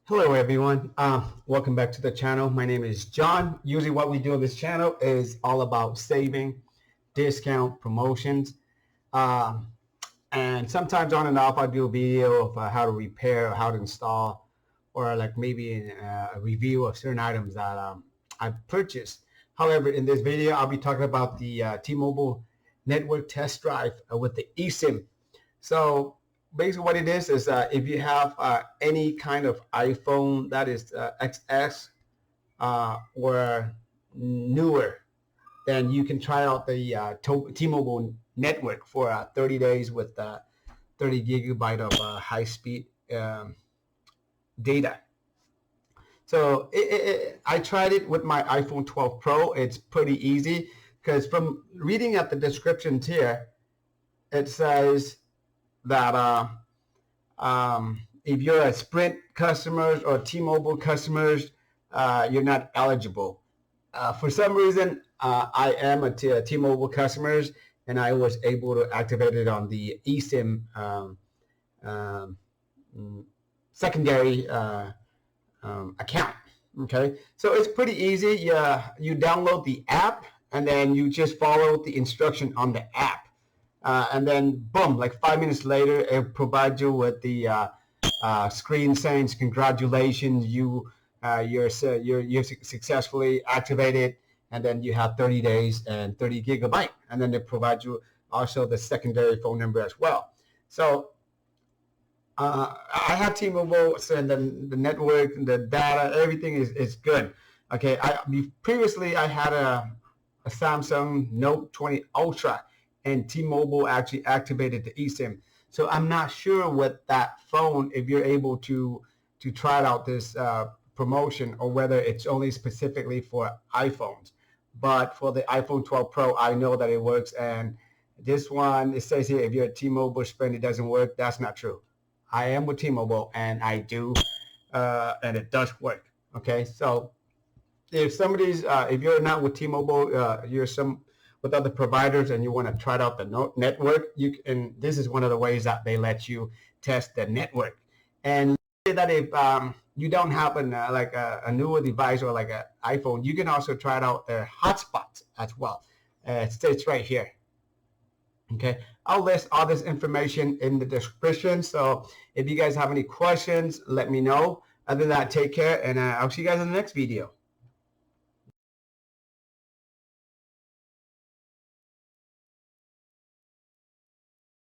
Hello everyone, welcome back to the channel. My name is John. Usually what we do on this channel is all about saving, discount, promotions, um, and sometimes on and off I do a video of how to repair, or how to install, or like maybe a review of certain items that I purchased. However, in this video I'll be talking about the T-Mobile network test drive with the eSIM. So basically what it is if you have any kind of iPhone that is XS or newer, then you can try out the T-Mobile network for 30 days with 30 gigabyte of high-speed data. So I tried it with my iPhone 12 Pro. It's pretty easy because from reading at the descriptions here, it says that if you're a Sprint customers or T-Mobile customers, you're not eligible. For some reason, I am a T-Mobile customers, and I was able to activate it on the eSIM secondary account. Okay, so it's pretty easy. You download the app, and then you just follow the instruction on the app. And then boom, like 5 minutes later, it provides you with the screen saying congratulations, you're successfully activated, and then you have 30 days and 30 gigabyte, and then they provide you also the secondary phone number as well. So I have T-Mobile, and then the network, the data, everything is good. Okay, previously I had a Samsung Note 20 Ultra, and T-Mobile actually activated the eSIM. So I'm not sure with that phone if you're able to try out this promotion, or whether it's only specifically for iPhones. But for the iPhone 12 Pro, I know that it works. And this one, it says here, if you're a T-Mobile Sprint, it doesn't work. That's not true. I am with T-Mobile, and I do, and it does work. Okay, so if somebody's, if you're not with T-Mobile, you're with other providers, and you want to try out the network, and this is one of the ways that they let you test the network. And say that if you don't have a newer device or like an iPhone, you can also try it out the hotspots as well. It states right here. Okay, I'll list all this information in the description. So if you guys have any questions, let me know. Other than that, take care, and I'll see you guys in the next video.